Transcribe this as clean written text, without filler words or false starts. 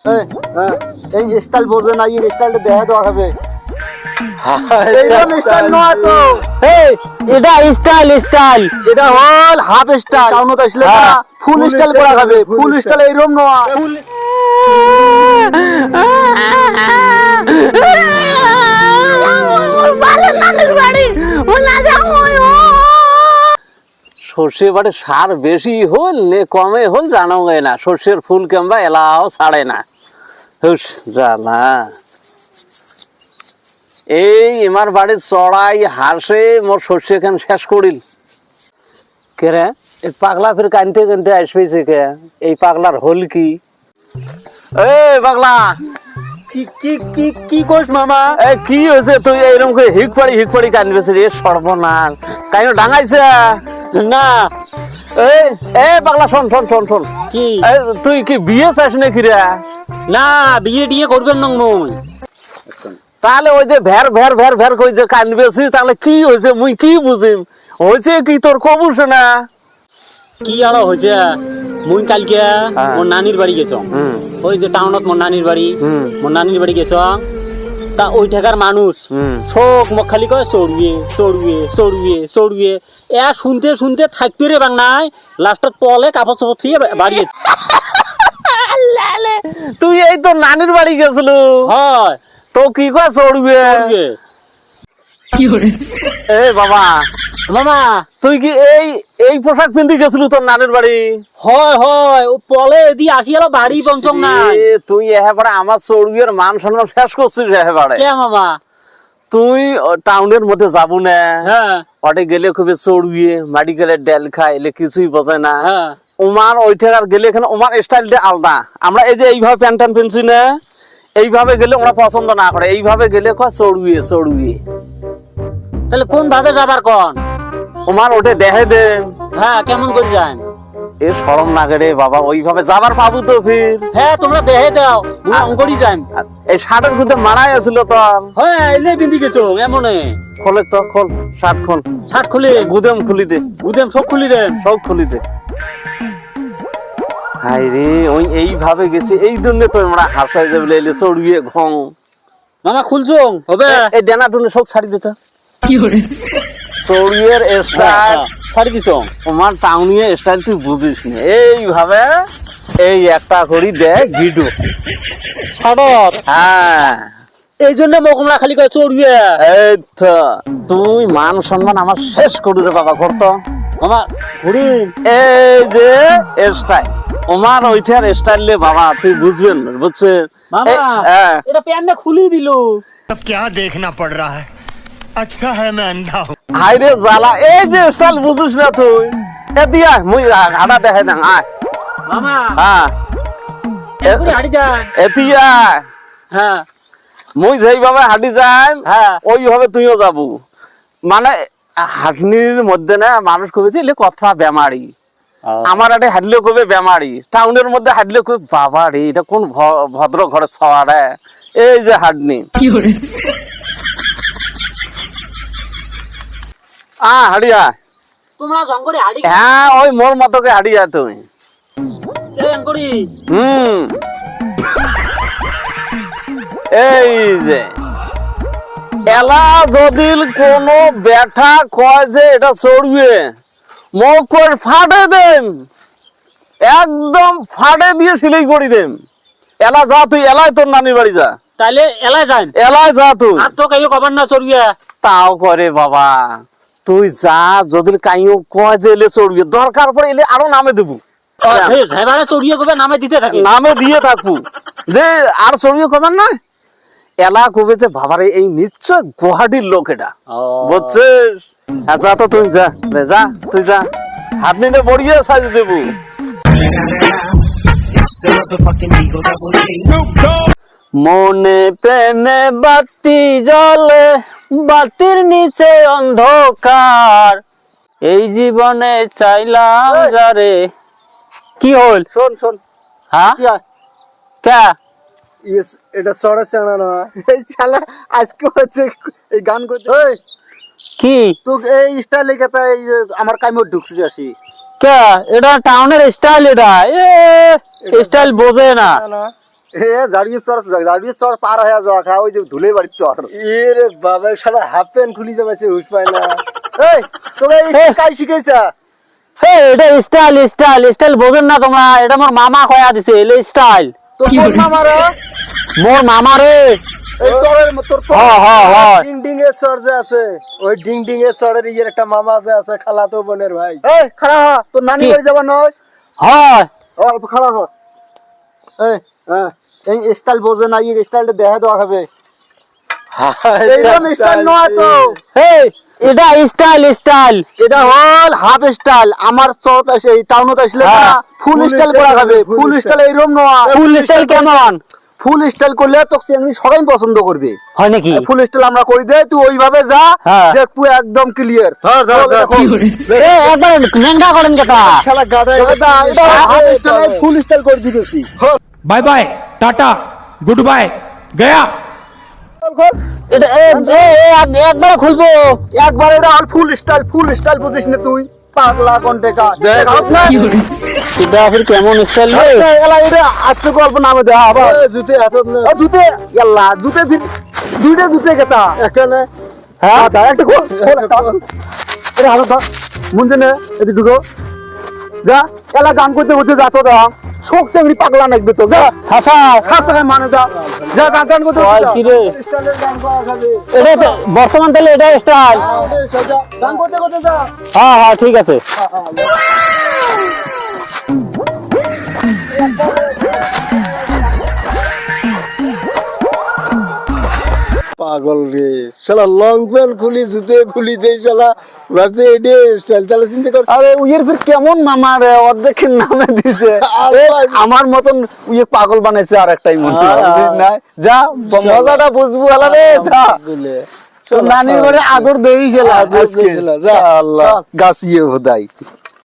এই স্টাইল বোঝে না, এই স্টাইলটা দেখা দেওয়া হবে। এইরকম স্টাইল নয় তো, এটা স্টাইল স্টাইল এটা হল হাফ স্টাইল। টাউনত আসলে ফুল স্টাইল করা হবে, ফুল স্টাইল এইরকম নয়। সর্ষে বাড়ি সার বেশি হল নে কমে হল জানো যায় না, সর্ষের ফুল কেমবা এলাও ছাড়ে না। হুস জানা এই আমার বাড়ির চড়াই হাসে মোর সর্ষে কেন শেষ করিল কেরে। এই পাগলা ফির কানতে কানতে আসবেছে কে? এই পাগলার হল কি? এ পাগলা কি কি কি কি কইস মামা? এ কি হয়েছে তুই এইরকম করে হিক পাড়ি কানবেছে রে? সর্বনাশ, কাইনো ডাঙাইছে না এ এ পাগলা শোন শোন শোন শোন, কি তুই কি বিয়ে চাস নাকি রে? না, বিয়ে টিয়ে করবেন না মুই। তাহলে ওই যে ভ্যার ভ্যার ভ্যার ভ্যার কই যে কানবেছিস, তাহলে কি হয়েছে মুই কি বুঝিম? হয়েছে কি তোর কবুস না? কি আর হয়েছে, মুই কালকে মোর নানির বাড়ি গেছ, ওই যে টাউনত মোর নানির বাড়ি, মোর নানির বাড়ি গেছ। তা ওই ঠাকার মানুষ চোখ মুখ খালি কয় চড়ুয়ে চড়ুয়ে চড়ুয়ে চড়ুয়ে। এ শুনতে শুনতে থাকবি রে বাংলায়, লাস্টত পলে কাপড় চোপড় থুয়ে বাড়ি। তুই এই তোর নানির বাড়ি গেছিল? হয় তো কি কয় চড়বে? এ বাবা মামা, তুই কি এই এই পোশাক পিন্ধি গেছিল তোর নানির বাড়ি? হয় হয়, ও পলে এদি আসি এলো বাড়ি পঞ্চম নাই। তুই এবারে আমার চড়বিয়ের মান সম্মান শেষ করছিস এবারে। কে মামা? তুই টাউনের মধ্যে যাবো না, হ্যাঁ ওটে গেলে খুবই চড়বিয়ে মাটি গেলে ডেল খায়, এলে কিছুই বোঝে না। হ্যাঁ ওমার ওই ঠেকার গেলে এখানে ওমার স্টাইলটা আলাদা। আমরা এই যে এইভাবে প্যান্ট ট্যান্ট পিনছি না, এইভাবে গেলে ওরা পছন্দ না করে, এইভাবে গেলে কয় চড়বিয়ে চড়বিয়ে। তাহলে কোন ভাবে যাবার কোন? ওমার ওটে দেখে দেন। হ্যাঁ কেমন করে যান? এ শরম লাগে রে বাবা, ওইভাবে যাবার পাবো তো ফির? হ্যাঁ তোমরা দেখে দাও, মুই অঙ্করি যান। এই শার্টের মধ্যে মারাই আছিল তোর। হ্যাঁ এলে বিন্দি গেছো এমনে। খোলে তো, খোল শার্ট খোল, শার্ট খুলি, গুদেম খুলি দে, গুদেম সব খুলি দেন। সব খুলি দে। হাই রে, ওই এইভাবে গেছি, এই জন্য তো আমরা হাসাই যাবে এলে চড়িয়ে ঘং। মামা খুলছো হবে? এই ডেনা টুনে সব ছাড়ি দিত। চড়িয়ের স্টাইল ছাড়ি দিছো? তোমার টাউনিয়ে স্টাইল তুই বুঝিস না। এইভাবে এই একটা করি দে গিডু ছাড়ত। হ্যাঁ এই জন্য মকমরা খালি কয় চড়বে। এই তো তুই মান সম্মান আমার শেষ করি রে বাবা করতো। মামা ঘুরি এই যে স্টাইল ওমার ওইটার স্টাইল রে বাবা তুই বুঝবেন বুঝছে। মামা এটা প্যান্টটা খুলি দিল। अब क्या देखना पड़ रहा है? अच्छा है मैं अंधा हूँ। হাই রে জ্বালা, এই যে স্টাইল বুঝিস না তুই? এ দিয়া মুই হাঁটা দেখে না আয়। মামা হ্যাঁ এগুলি হাঁটি যান। এতিয়া হ্যাঁ মুই যেইভাবে হাঁটি যাই হ্যাঁ ওইভাবে তুইও যাবো। মানে হাঁটনির মধ্যে না মানুষ কবেছে এলে কথা বেমারি, আমার আটে হাঁটলে কবে বেমারি, টাউনের মধ্যে হাঁটলে কবে বাবা রে এটা কোন ভদ্র ঘরের ছওয়া রে। এই যে হাঁটনি হাঁড়িয়া। তোমরা জঙ্গলে হাঁটি হ্যাঁ ওই মোর মতকে হাঁড়িয়া তুই। করি। এই যে এলা যদি কোন ব্যাঠা কয় যে এটা চড়বে মুখ করে ফাটে দেন, একদম ফাটে দিয়ে সিলাই করি দেন। এলা যা তুই, এলাই তোর নানির বাড়ি যা। তাইলে এলাই যান, এলাই যা তুই। আর তো কাইও কবার না চড়বে। তাও করে বাবা তুই যা, যদি কাইও কয় যে এলে চড়বে দরকার পড়ে এলে আরো নামে দেবো, চড়িয়ে কবে নামে দিতে থাকে, নামে দিয়ে থাকবো যে আর চড়িয়ে কবেন না। এলা কবে যে বাবারে এই নিশ্চয় গুয়াহাটির লোক এটা বুঝছিস। যা তো তুই যা, যা তুই যা, আপনি না বড়িয়ে সাজ দেবো। মনে প্রেমে বাতি জ্বলে, বাতির নিচে অন্ধকার, এই জীবনে চাইলাম যারে। কি হল? শোন শোন হ্যাঁ কে এটা সড়া চানা না, এই শালা আজকে হচ্ছে এই গান করতে। ওই কি তুই এই স্টাইলে কথা এই যে আমার কামে ঢুকছিস আসি কে? এটা টাউনের স্টাইল, এটা এ স্টাইল বোঝে না। জাড়িয়ে চর পার হয়ে যাওয়া খা ওই যে ধুলে বাড়ির চর। এ রে বাবা শালা হাফ প্যান্ট খুলি যাচ্ছে হুশ পায় না। এই তোকে কাই শিখাইছা? হে এটা স্টাইল স্টাইল স্টাইল বোঝেন না তোমরা, এটা মোর মামা কয়া দিছে এলে স্টাইল। তোর কোন মামারা? মোর মামা রে। এই চরের তোর চর। ডিং ডিং এর চর যে আছে, ওই ডিং ডিং এর চরের ইয়ের একটা মামা যে আছে, খালাতো বোনের ভাই। এই খাড়া হ, তোর নানি বাড়ি যাবা নয়? হয় অল্প খাড়া হ। এই এই স্টাইল বোঝে না, এই স্টাইলটা দেখা দেওয়া হবে। এইরকম স্টাইল নয় তো, হে এটা স্টাইল স্টাইল। এটা হল হাফ স্টাইল। আমার চরত আসে এই টাউনত আসলে ফুল স্টাইল করা হবে। ফুল স্টাইল এইরকম নয়। ফুল স্টাইল কেমন ফুল স্টাইল করলে তো চেংড়ি সবাই পছন্দ করবে। হয় নাকি? ফুল স্টাইল আমরা করে দেই, তুই ওইভাবে যা, হ্যাঁ। দেখবো একদম ক্লিয়ার। এ একবার লেঙ্গা করেন কেটা? শালা গাধা, এটা হাফ স্টাইল ফুল স্টাইল করে দিবেছি। Bye bye tata goodbye गया। এটা একবার খুলবো। একবার এটা হল ফুল স্টাইল। ফুল স্টাইল বুঝিস না তুই? পাগলা কন্টেকা দেখ না। এটা ফির কেমন স্টাইল রে? এলা এটা আজকে গল্প নামে দেয়া আবার জুতে হাত না জুতে। ইয়াল্লা জুতে ফির দুইটা জুতে কেতা এখানে। হ্যাঁ দা একটা খোল খোল একটা। এরে হালো দা মুঞ্জে নে এদি ঢুকো যা। এলা গান করতে করতে যা তো দা শোক চেংড়ি পাগলা নাকবে তো যা। ছাসা খাসা মানে যা যা গান করতে ওই কি রে? স্টাইলের গান গাওয়া খাবে। এটা তো বর্তমান তাহলে এটা স্টাইল। গান করতে করতে যা। হ্যাঁ হ্যাঁ ঠিক আছে। পাগল রে শালা, লং প্যান্ট খুলি জুতে খুলি দেই শালা, ভাবছে এডি স্টাইল। তাহলে চিন্তা কর। আরে উইয়ের ফির কেমন মামা রে, অর্ধেকের নামে দিছে। আমার মতন উইয়ে পাগল বানাইছে আর একটাই মনে নাই। যা মজাটা বুঝবো আলা রে যা। তোর নানির ঘরে আদর দেই গেল আজকে। যা। আল্লাহ গাছিয়ে হোদাই।